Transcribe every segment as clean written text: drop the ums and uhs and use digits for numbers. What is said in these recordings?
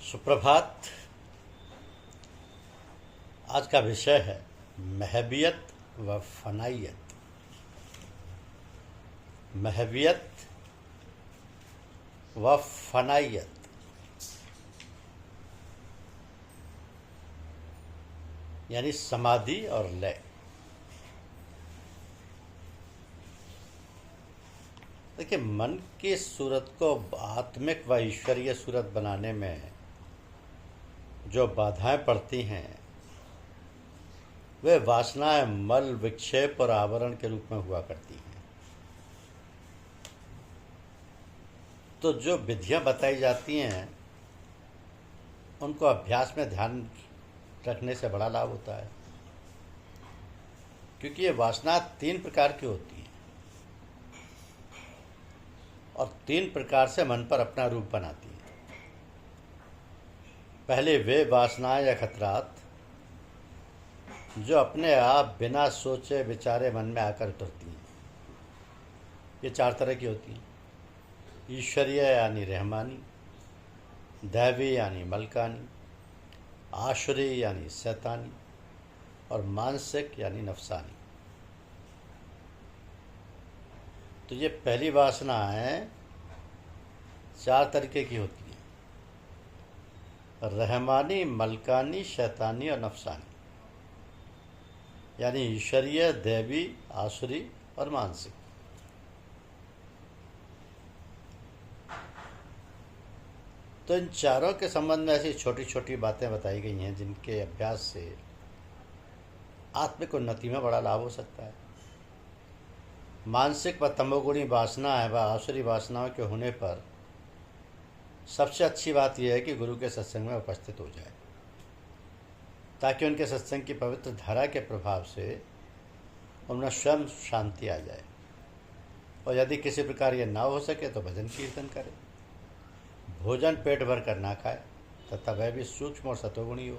सुप्रभात। आज का विषय है महवियत व फनाइयत। महवियत व फनाइयत यानी समाधि और लय। देखिए, मन की सूरत को आत्मिक व ईश्वरीय सूरत बनाने में जो बाधाएं पड़ती हैं वे वासनाएं मल, विक्षेप और आवरण के रूप में हुआ करती हैं। तो जो विधियां बताई जाती हैं उनको अभ्यास में ध्यान रखने से बड़ा लाभ होता है, क्योंकि ये वासना 3 प्रकार की होती हैं और 3 प्रकार से मन पर अपना रूप बनाती हैं। पहले वे वासनाएं या खतरात जो अपने आप बिना सोचे विचारे मन में आकर उतरती हैं। ये 4 तरह की होती हैं: ईश्वरीय यानी रहमानी, दैवी यानी मलकानी, आसुरी यानी शैतानी और मानसिक यानी नफसानी। तो ये पहली वासनाएं 4 तरीके की होती हैं: रहमानी, मलकानी, शैतानी और नफसानी, यानी ईश्वरीय, दैवी, आसुरी और मानसिक। तो इन चारों के संबंध में ऐसी छोटी छोटी बातें बताई गई हैं जिनके अभ्यास से आत्मिक उन्नति में बड़ा लाभ हो सकता है। मानसिक व तमोगुणी वासना है व आसुरी वासनाओं के होने पर सबसे अच्छी बात यह है कि गुरु के सत्संग में उपस्थित हो जाए, ताकि उनके सत्संग की पवित्र धारा के प्रभाव से उनमें स्वयं शांति आ जाए। और यदि किसी प्रकार ये ना हो सके तो भजन कीर्तन करे, भोजन पेट भर कर ना खाए तथा वह भी सूक्ष्म और सतोगुणी हो।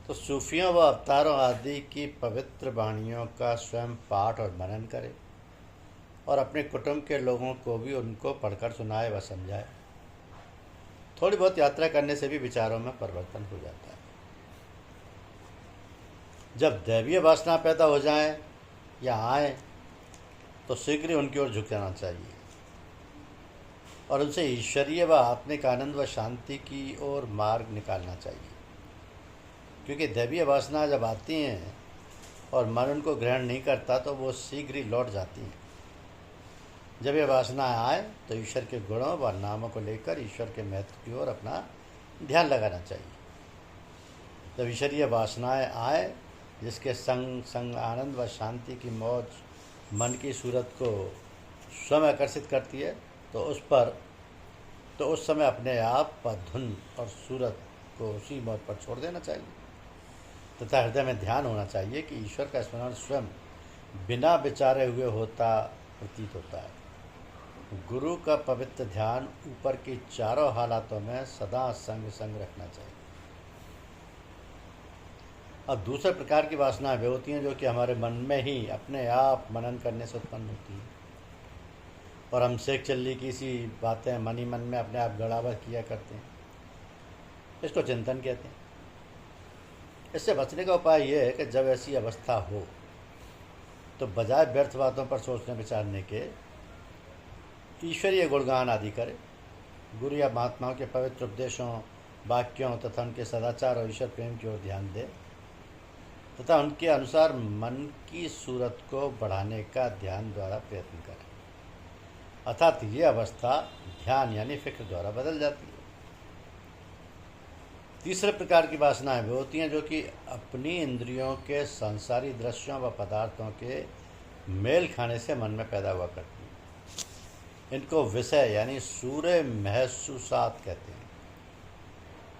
तो सूफियों व अवतारों आदि की पवित्र वाणियों का स्वयं पाठ और मनन करे और अपने कुटुंब के लोगों को भी उनको पढ़कर सुनाए व समझाए। थोड़ी बहुत यात्रा करने से भी विचारों में परिवर्तन हो जाता है। जब दैवीय वासना पैदा हो जाए या आए तो शीघ्र ही उनकी ओर झुक जाना चाहिए और उनसे ईश्वरीय व आत्मिक आनंद व शांति की ओर मार्ग निकालना चाहिए, क्योंकि दैवीय वासना जब आती हैं और मन उनको ग्रहण नहीं करता तो वो शीघ्र ही लौट जाती हैं। जब ये वासना आए तो ईश्वर के गुणों व नामों को लेकर ईश्वर के महत्व की ओर अपना ध्यान लगाना चाहिए। जब ईश्वरीय वासनाएं आए जिसके संग संग आनंद व शांति की मौज मन की सूरत को स्वयं आकर्षित करती है तो उस समय अपने आप व धुन और सूरत को उसी मौज पर छोड़ देना चाहिए तथा हृदय में ध्यान होना चाहिए कि ईश्वर का स्मरण स्वयं बिना विचारे हुए होता प्रतीत होता है। गुरु का पवित्र ध्यान ऊपर की चारों हालातों में सदा संग संग रखना चाहिए। अब दूसरे प्रकार की वासनाएं वे होती हैं जो कि हमारे मन में ही अपने आप मनन करने से उत्पन्न होती हैं और हम शेख चल्ली की सी बातें मन ही मन में अपने आप गड़ावत किया करते हैं। इसको चिंतन कहते हैं। इससे बचने का उपाय यह है कि जब ऐसी अवस्था हो तो बजाय व्यर्थ बातों पर सोचने विचारने के ईश्वरीय गुणगान आदि करे, गुरु या महात्माओं के पवित्र उपदेशों, वाक्यों तथा उनके सदाचार और ईश्वर प्रेम की ओर ध्यान दे तथा उनके अनुसार मन की सूरत को बढ़ाने का ध्यान द्वारा प्रयत्न करें। अर्थात ये अवस्था ध्यान यानी फिक्र द्वारा बदल जाती है। तीसरे प्रकार की वासनाएं वे होती हैं जो कि अपनी इंद्रियों के संसारी दृश्यों व पदार्थों के मेल खाने से मन में पैदा हुआ करती हैं। इनको विषय यानी सूर्य महसूसात कहते हैं।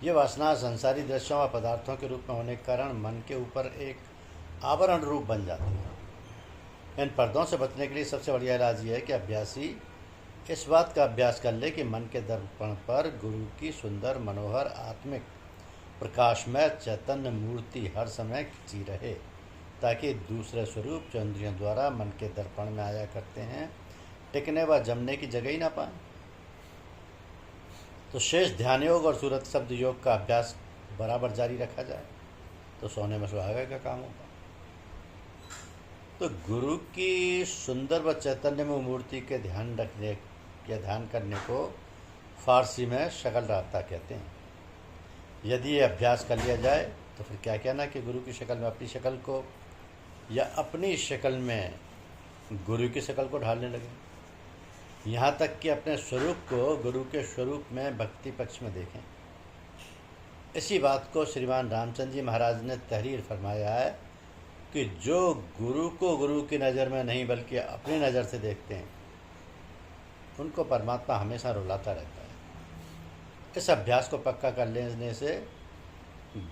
ये वासना संसारी दृश्यों व पदार्थों के रूप में होने के कारण मन के ऊपर एक आवरण रूप बन जाती है। इन पर्दों से बचने के लिए सबसे बढ़िया इलाज ये है कि अभ्यासी इस बात का अभ्यास कर ले कि मन के दर्पण पर गुरु की सुंदर, मनोहर, आत्मिक, प्रकाशमय चैतन्य मूर्ति हर समय खिंची रहे, ताकि दूसरे स्वरूप जो इंद्रियों द्वारा मन के दर्पण में आया करते हैं टिकने व जमने की जगह ही ना पाए। तो शेष ध्यान योग और सूरत शब्द योग का अभ्यास बराबर जारी रखा जाए तो सोने में सुहागा का काम होगा। तो गुरु की सुंदर व चैतन्यमय मूर्ति के ध्यान रखने या ध्यान करने को फारसी में शकल राबता कहते हैं। यदि ये अभ्यास कर लिया जाए तो फिर क्या कहना कि गुरु की शक्ल में अपनी शक्ल को या अपनी शक्ल में गुरु की शक्ल को ढालने लगे, यहाँ तक कि अपने स्वरूप को गुरु के स्वरूप में भक्ति पक्ष में देखें। इसी बात को श्रीमान रामचंद्र जी महाराज ने तहरीर फरमाया है कि जो गुरु को गुरु की नज़र में नहीं बल्कि अपनी नज़र से देखते हैं उनको परमात्मा हमेशा रुलाता रहता है। इस अभ्यास को पक्का कर लेने से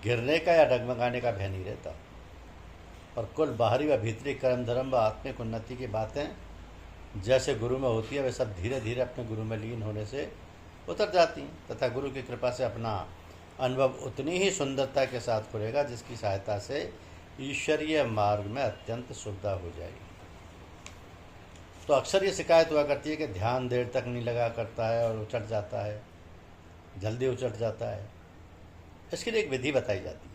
गिरने का या डगमगाने का भय नहीं रहता और कुल बाहरी व भीतरी कर्म धर्म व आत्मिक उन्नति की बातें जैसे गुरु में होती है वे सब धीरे धीरे अपने गुरु में लीन होने से उतर जाती हैं तथा गुरु की कृपा से अपना अनुभव उतनी ही सुंदरता के साथ खुलेगा जिसकी सहायता से ईश्वरीय मार्ग में अत्यंत सुविधा हो जाएगी। तो अक्सर ये शिकायत हुआ करती है कि ध्यान देर तक नहीं लगा करता है और उचट जाता है, जल्दी उचट जाता है। इसके लिए एक विधि बताई जाती है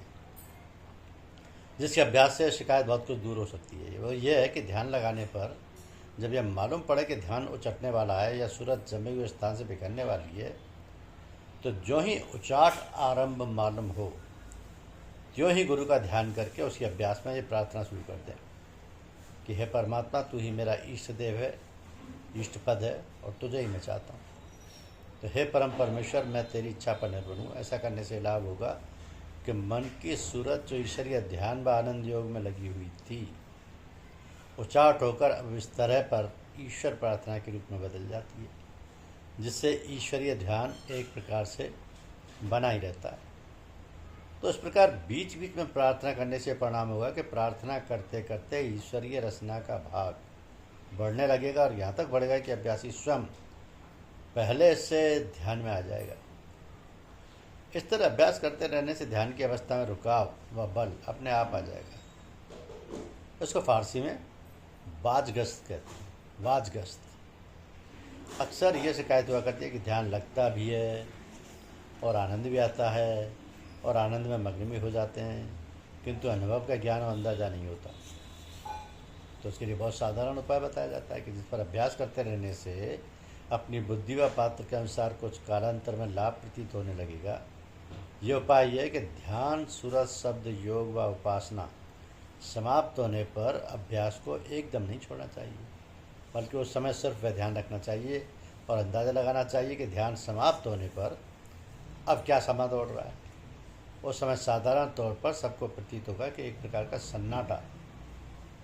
जिसके अभ्यास से शिकायत बहुत कुछ दूर हो सकती है। वो ये है कि ध्यान लगाने पर जब यह मालूम पड़े कि ध्यान उचटने वाला है या सूरत जमे हुए स्थान से बिखरने वाली है तो जो ही उचाट आरंभ मालूम हो त्यों ही गुरु का ध्यान करके उसके अभ्यास में ये प्रार्थना शुरू कर दें कि हे परमात्मा, तू ही मेरा इष्ट देव है, इष्ट पद है और तुझे ही मैं चाहता हूँ। तो हे परम परमेश्वर, मैं तेरी इच्छा पर निर्भर हूँ। ऐसा करने से लाभ होगा कि मन की सूरत जो ईश्वरीय ध्यान व आनंद योग में लगी हुई थी उचाट होकर अब इस तरह पर ईश्वर प्रार्थना के रूप में बदल जाती है, जिससे ईश्वरीय ध्यान एक प्रकार से बना ही रहता है। तो इस प्रकार बीच बीच में प्रार्थना करने से परिणाम होगा कि प्रार्थना करते करते ईश्वरीय रचना का भाग बढ़ने लगेगा और यहाँ तक बढ़ेगा कि अभ्यासी स्वयं पहले से ध्यान में आ जाएगा। इस तरह अभ्यास करते रहने से ध्यान की अवस्था में रुकाव व बल अपने आप आ जाएगा। इसको फारसी में वाजगश्त कहते हैं। वाजगश्त। अक्सर ये शिकायत हुआ करती है कि ध्यान लगता भी है और आनंद भी आता है और आनंद में मग्न भी हो जाते हैं, किंतु अनुभव का ज्ञान और अंदाज़ा नहीं होता। तो उसके लिए बहुत साधारण उपाय बताया जाता है कि जिस पर अभ्यास करते रहने से अपनी बुद्धि व पात्र के अनुसार कुछ कालांतर में लाभ प्रतीत होने लगेगा। ये उपाय यह है कि ध्यान, सूरत शब्द योग व उपासना समाप्त होने पर अभ्यास को एकदम नहीं छोड़ना चाहिए, बल्कि उस समय सिर्फ वह ध्यान रखना चाहिए और अंदाज़ा लगाना चाहिए कि ध्यान समाप्त होने पर अब क्या समा दौड़ रहा है। उस समय साधारण तौर पर सबको प्रतीत होगा कि एक प्रकार का सन्नाटा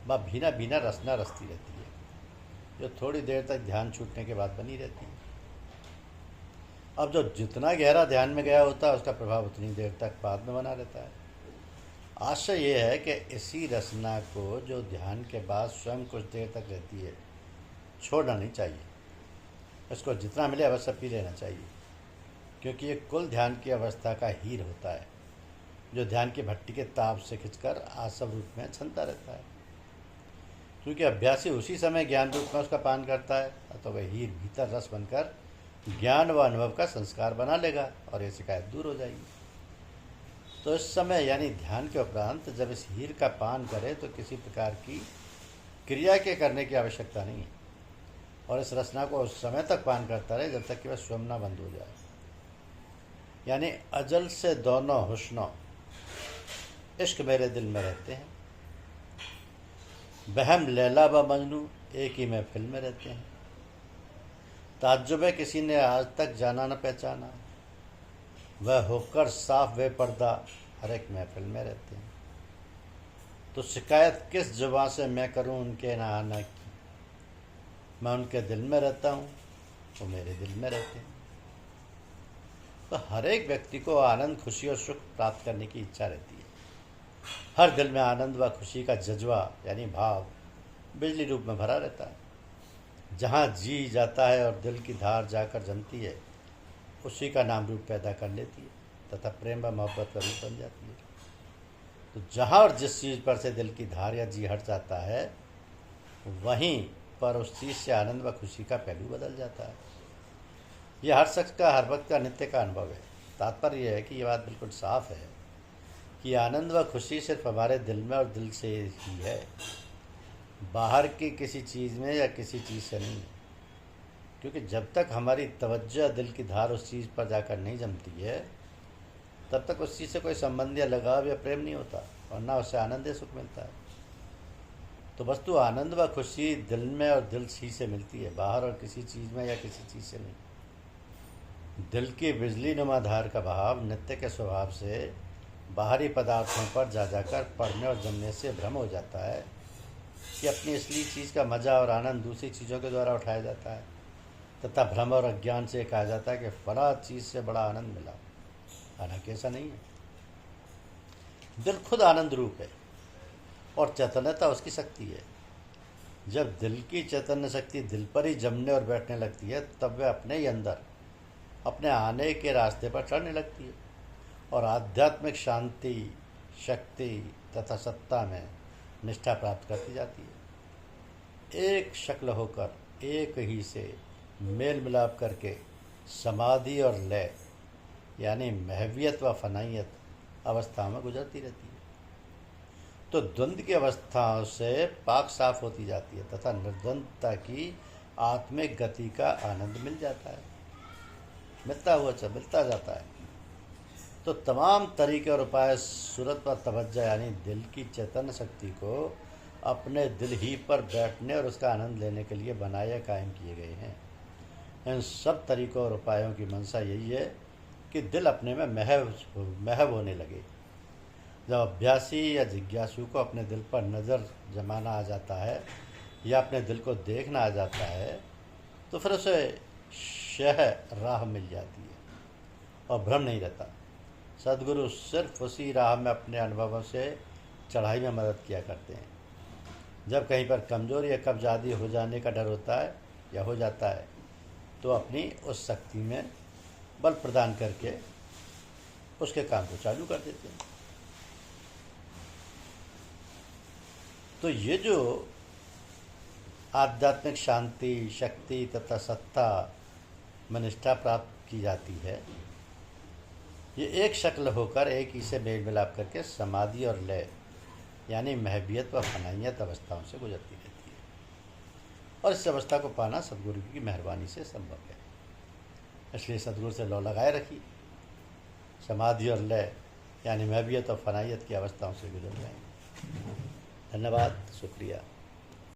व भीना भीना रसना रसती रहती है, जो थोड़ी देर तक ध्यान छूटने के बाद बनी रहती है। अब जो जितना गहरा ध्यान में गया होता है उसका प्रभाव उतनी देर तक बाद में बना रहता है। आशय ये है कि इसी रचना को जो ध्यान के बाद स्वयं कुछ देर तक रहती है छोड़ना नहीं चाहिए। इसको जितना मिले अवश्य पी लेना चाहिए, क्योंकि ये कुल ध्यान की अवस्था का हीर होता है जो ध्यान की भट्टी के ताप से खिंचकर आसव रूप में छनता रहता है। क्योंकि अभ्यासी उसी समय ज्ञान रूप में उसका पान करता है, तो वह हीर भीतर रस बनकर ज्ञान व अनुभव का संस्कार बना लेगा और ये शिकायत दूर हो जाएगी। तो इस समय यानी ध्यान के उपरांत जब इस हीर का पान करे तो किसी प्रकार की क्रिया के करने की आवश्यकता नहीं है और इस रचना को उस समय तक पान करता रहे जब तक कि वह स्वयं न बंद हो जाए। यानी अजल से दोनों हुस्नों इश्क मेरे दिल में रहते हैं, बहम लैला व मजनू एक ही महफिल में रहते हैं, ताज्जुब है किसी ने आज तक जाना न पहचाना, वह होकर साफ बेपर्दा हर एक महफिल में रहते हैं। तो शिकायत किस जुबान से मैं करूं उनके ना आना की, मैं उनके दिल में रहता हूं, वो मेरे दिल में रहते हैं। तो हर एक व्यक्ति को आनंद, खुशी और सुख प्राप्त करने की इच्छा रहती है। हर दिल में आनंद व खुशी का जज्बा यानी भाव बिजली रूप में भरा रहता है। जहाँ जी जाता है और दिल की धार जाकर जमती है उसी का नाम रूप पैदा कर लेती है तथा प्रेम व मोहब्बत का रूप बन जाती है। तो जहाँ और जिस चीज़ पर से दिल की धार या जी हट जाता है वहीं पर उस चीज़ से आनंद व खुशी का पहलू बदल जाता है। ये हर शख्स का हर वक्त का नित्य का अनुभव है। तात्पर्य यह है कि ये बात बिल्कुल साफ है कि आनंद व खुशी सिर्फ हमारे दिल में और दिल से ही है, बाहर की किसी चीज़ में या किसी चीज़ से नहीं। क्योंकि जब तक हमारी तवज्जो दिल की धार उस चीज़ पर जाकर नहीं जमती है, तब तक उस चीज़ से कोई संबंध या लगाव या प्रेम नहीं होता और ना उससे आनंद या सुख मिलता है। तो वस्तु आनंद व खुशी दिल में और दिल ही से मिलती है, बाहर और किसी चीज़ में या किसी चीज़ से नहीं। दिल की बिजली नुमा धार का बहाव नित्य के स्वभाव से बाहरी पदार्थों पर जा जाकर पड़ने और जमने से भ्रम हो जाता है कि अपनी असली चीज़ का मज़ा और आनंद दूसरी चीज़ों के द्वारा उठाया जाता है, तथा भ्रम और अज्ञान से कहा जाता है कि फला चीज़ से बड़ा आनंद मिला। हालांकि ऐसा नहीं है। दिल खुद आनंद रूप है और चैतन्यता उसकी शक्ति है। जब दिल की चैतन्य शक्ति दिल पर ही जमने और बैठने लगती है, तब वह अपने ही अंदर अपने आने के रास्ते पर चढ़ने लगती है और आध्यात्मिक शांति, शक्ति तथा सत्ता में निष्ठा प्राप्त करती जाती है। एक शक्ल होकर एक ही से मेल मिलाप करके समाधि और लय यानी महवियत व फनाइयत अवस्था में गुजरती रहती है। तो द्वंद्व की अवस्थाओं से पाक साफ होती जाती है तथा निर्द्वंदता की आत्मिक गति का आनंद मिल जाता है, मिलता जाता है। तो तमाम तरीके और उपाय सूरत पर तवज्जो यानी दिल की चैतन्य शक्ति को अपने दिल ही पर बैठने और उसका आनंद लेने के लिए बनाए कायम किए गए हैं। इन सब तरीकों और उपायों की मंशा यही है कि दिल अपने में महव होने लगे। जब अभ्यासी या जिज्ञासु को अपने दिल पर नज़र जमाना आ जाता है या अपने दिल को देखना आ जाता है, तो फिर उसे शह राह मिल जाती है और भ्रम नहीं रहता। सद्गुरु सिर्फ उसी राह में अपने अनुभवों से चढ़ाई में मदद किया करते हैं। जब कहीं पर कमज़ोरी या कब्ज़ आदि हो जाने का डर होता है या हो जाता है, तो अपनी उस शक्ति में बल प्रदान करके उसके काम को चालू कर देते हैं। तो ये जो आध्यात्मिक शांति, शक्ति तथा सत्ता में निष्ठा प्राप्त की जाती है, ये एक शक्ल होकर एक ही से मेल मिलाप करके समाधि और लय यानी महवियत व फनाइयत अवस्थाओं से गुजरती रहती है। और इस अवस्था को पाना सदगुरु की मेहरबानी से संभव है। इसलिए सदगुरु से लौ लगाए रखिए, समाधि और लय यानी महवियत और फनाइयत की अवस्थाओं से गुजर जाएंगे। धन्यवाद, शुक्रिया।